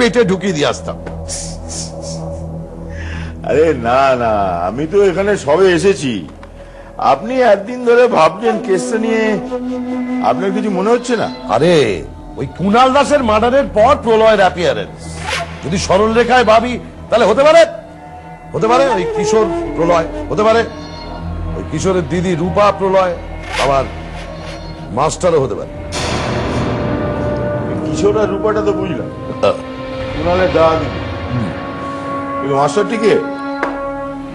পেটে ঢুকিয়ে দিয়ে আসতাম। আরে না না, আমি তো এখানে সবে এসেছি। আপনি একদিন ধরে ভাবছেন কেসটা নিয়ে, আপনার কিছু মনে হচ্ছে না? আরে ওই কুণাল দাসের মার্ডারের পর প্রলয়ের অ্যাপিয়ারেন্স, যদি সরল রেখায় ভাবি তাহলে হতে পারে ওই কিশোর প্রলয়, হতে পারে ওই কিশোরের দিদি রূপা প্রলয়, আবার মাস্টারও হতে পারে। কিশোর আর রূপাটা তো বুঝলাম, কুণালের দাদা দিদি, কিন্তু মাস্টারটিকে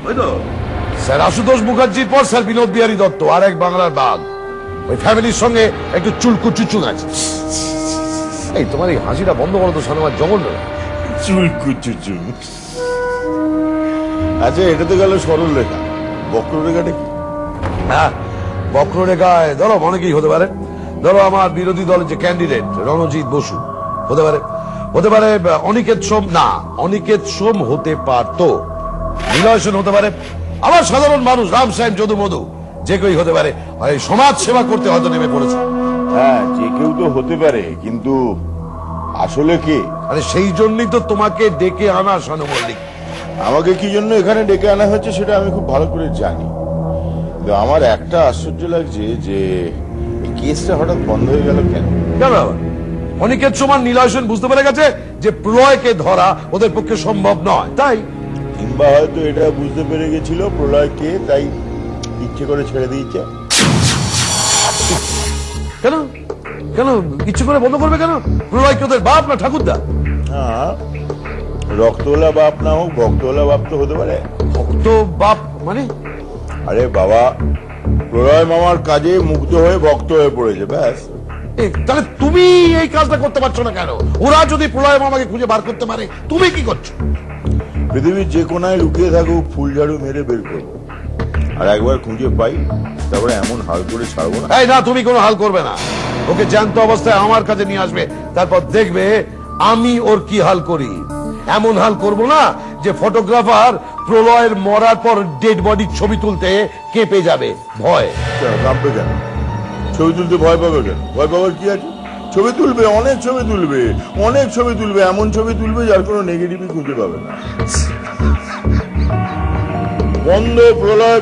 ওই তো স্যার আশুতোষ মুখার্জির পর স্যার বিনোদ বিহারী দত্ত, আর এক বাংলার বাঘ। ওই ফ্যামিলির সঙ্গে একটু চুলকু চুচুং আছে। এই তোমার এই হাসিটা বন্ধ করো তো, শোনো আমার জঘন্য। চুলকু চুচু। আচ্ছা, এটা তো গেল সরল রেখা, বক্ররেখাটা কি? হ্যাঁ, বক্ররেখায় ধরো অনেকেই হতে পারে। ধরো আমার বিরোধী দলের যে ক্যান্ডিডেট রণজিৎ বসু হতে পারে, অনিকেত সোম, না অনিকেত সোম হতে পারতো, নিলয় সেন হতে পারে, আবার সাধারণ মানুষ রাম সাহেব যদু মধু, যে কেউই হতে পারে। সমাজ সেবা করতে হয়তো নেমে পড়েছে। হ্যাঁ, যে কেউ তো হতে পারে, কিন্তু আসলে কে? আরে সেই জন্যই তো তোমাকে ডেকে আনা শানু মল্লিক। আমাকে কি জন্য এখানে ডেকে আনা হচ্ছে সেটা আমি খুব ভালো করে জানি, কিন্তু আমার একটা আশ্চর্য লাগছে যে এই কেসটা হঠাৎ বন্ধ হয়ে গেল কেন? কেন অনিকেত সমান নিলয় সেন বুঝতে পেরে গেছে যে প্রলয়কে ধরা ওদের পক্ষে সম্ভব নয়, তাই। কিংবা হয়তো এটা বুঝতে পেরে গেছিল প্রলয়কে, তাই ইচ্ছে করে ছেড়ে দিয়েছে। কেন কেন ইচ্ছে করে বন্ধ করবে কেন? প্রলয় কি ওদের বাপ না ঠাকুরদা? হ্যাঁ, রক্তওয়ালা বাপ না হোক, ভক্তওয়ালা বাপ তো হতে পারে। ভক্ত বাপ মানে? আরে বাবা, প্রলয় মামার কাজে মুগ্ধ হয়ে ভক্ত হয়ে পড়েছে, ব্যাস। তাহলে তুমি এই কাজটা করতে পারছো না কেন? ওরা যদি প্রলয় মামাকে খুঁজে বার করতে পারে, তুমি কি করছো? পৃথিবীর যে কোনায় লুকিয়ে থাকুক, ফুল ঝাড়ু মেরে বের করবো, আর একবার খুঁজে পাই তারপরে এমন হাল করে ছাড়বো না। এই না, তুমি কোনো হাল করবে না। ওকে জ্যান্ত অবস্থায় আমার কাছে নিয়ে আসবে, তারপর দেখবে আমি ওর কি হাল করি। এমন হাল করব না যে ফটোগ্রাফার প্রলয়ের মরার পর ডেড বডির ছবি তুলতে কেঁপে যাবে ভয়। কাঁপবে কেন? ছবি তুলতে ভয় পাবে কেন? ভয় পাবার কি আছে? ছবি তুলবে, অনেক ছবি তুলবে, এমন ছবি তুলবে যার কোনো নেগেটিভই খুঁজে পাবে না। বন্ধ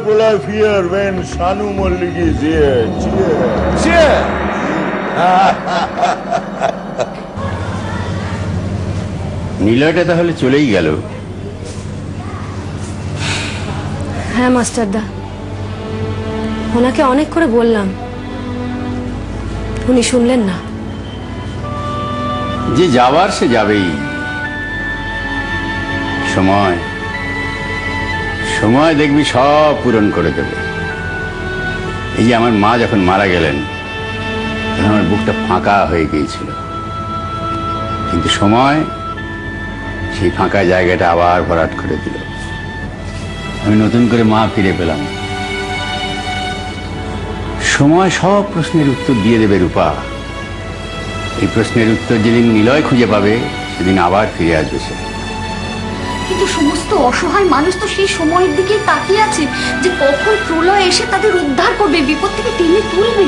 Pralay fear when Shanu Mallick is here. নিলয়টা তাহলে চলেই গেল। হ্যাঁ মাস্টারদা, ওনাকে অনেক করে বললাম, উনি শুনলেন না। যে যাবার সে যাবেই। সময় দেখবি সব পূরণ করে দেবে। এই যে আমার মা যখন মারা গেলেন, তখন আমার বুকটা ফাঁকা হয়ে গিয়েছিল, কিন্তু সময় সেই ফাঁকা জায়গাটা আবার ভরাট করে দিল। আমি নতুন করে মা ফিরে পেলাম। সময় সব প্রশ্নের উত্তর দিয়ে দেবে রূপা। এই প্রশ্নের উত্তর যেদিন নিলয় খুঁজে পাবে, সেদিন আবার ফিরে আসবে সে। কিন্তু সমস্ত অসহায় মানুষ তো সেই সময়ের দিকে তাকিয়ে আছে যে কখন প্রলয় এসে তাদের উদ্ধার করবে, বিপদ থেকে টেনে তুলবে।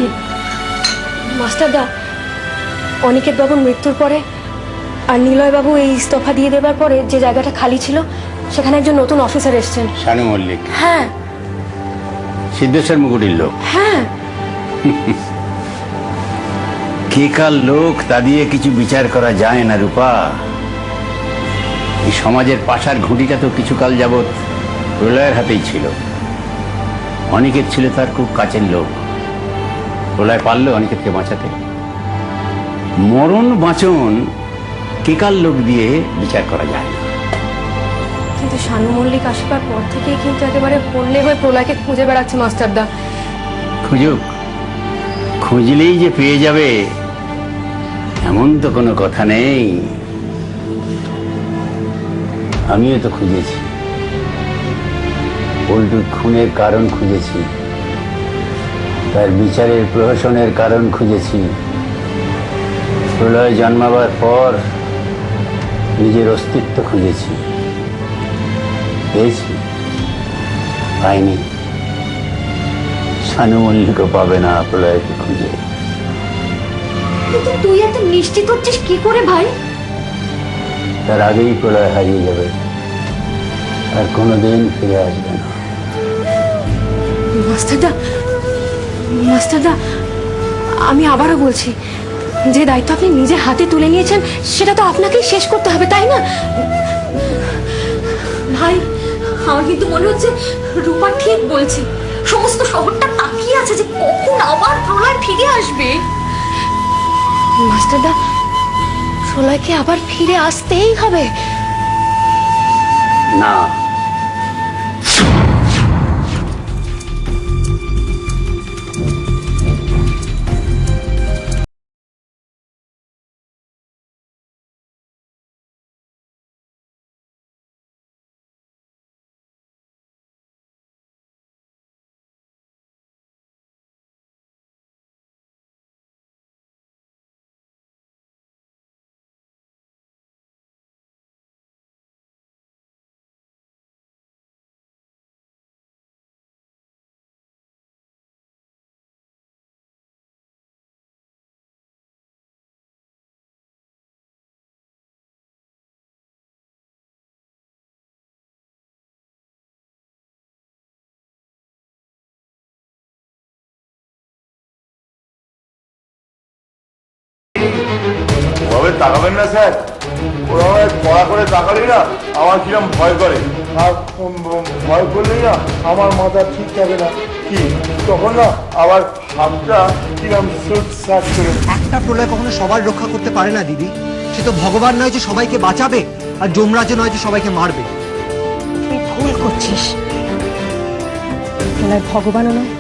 মাস্টারদা, অনিকেত বাবুর মৃত্যুর পরে আর নিলয় বাবু এই ইস্তফা দিয়ে দেবার পরে যে জায়গাটা খালি ছিল, সেখানে একজন নতুন অফিসার এসেছেন। শানু মল্লিক? হ্যাঁ। সিদ্ধেশ্বর মুকুটির লোক? হ্যাঁ। কে কার লোক তা দিয়ে কিছু বিচার করা যায় না রূপা। এই সমাজের পাশার ঘুঁটিটা তো কিছুকাল যাবৎ প্রলয়ের হাতেই ছিল। অনিকেত ছিল তার খুব কাছের লোক। প্রলয় পারলো অনিকেতকে বাঁচাতে। মরণ বাঁচন কে কার লোক দিয়ে বিচার করা যায় না। কিন্তু শানু মল্লিক আসবার পর থেকেই কিন্তু একেবারে পড়লে হয়ে প্রলয়কে খুঁজে বেড়াচ্ছে মাস্টারদা। খুঁজুক, খুঁজলেই যে পেয়ে যাবে এমন তো কোনো কথা নেই। আমিও তো খুঁজেছি, পল্টুর খুনের কারণ খুঁজেছি, তার বিচারের প্রহসনের কারণ খুঁজেছি। প্রলয় জন্মাবার পর নিজের অস্তিত্ব খুঁজেছি, পেয়েছি, পাইনি। শানু মল্লিকও পাবে না প্রলয়কে খুঁজে। কিন্তু তুই এত নিশ্চিত হচ্ছিস কি করে ভাই? তার আগেই প্রলয় হারিয়ে যাবে, আর কোনোদিন ফিরে আসবে না। মাস্টারদা, মাস্টারদা, আমি আবারও বলছি, যে দায়িত্ব আপনি নিজের হাতে তুলে নিয়েছেন সেটা তো আপনাকেই শেষ করতে হবে, তাই না? ভাই, আমার কিন্তু মনে হচ্ছে রূপা ঠিক বলছে। সমস্ত শহরটা তাকিয়ে আছে যে কখন আবার প্রলয় ফিরে আসবে। মাস্টারদা, প্রলয়কে আবার ফিরে আসতেই হবে। না, ওভাবে তাকাবেন না স্যার, ওরা পড়া করে তাকালেই না আমার কিরম ভয় করে, আর ভয় করলেই না আমার মাথা ঠিক থাকে না, কি তখন না আবার হাতটা কিরম সুট সাট করে। একটা প্রলয় কখনো সবার রক্ষা করতে পারে না দিদি। সে তো ভগবান নয় যে সবাইকে বাঁচাবে, আর যমরাজও নয় যে সবাইকে মারবে। তুই ভুল করছিস। প্রলয় ভগবানও নয়,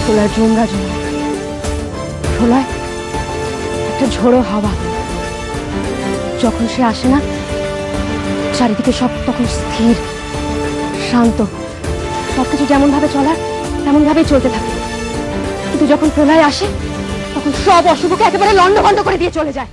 প্রলয় যমরাজও নয়। প্রলয় একটা ঝোড়ো হাওয়া। যখন সে আসে না, চারিদিকে সব তখন স্থির, শান্ত, সবকিছু যেমন ভাবে চলার তেমন ভাবেই চলতে থাকে। কিন্তু যখন প্রলয় আসে, তখন সব অশুভকে একেবারে লন্ডভন্ড করে দিয়ে চলে যায়।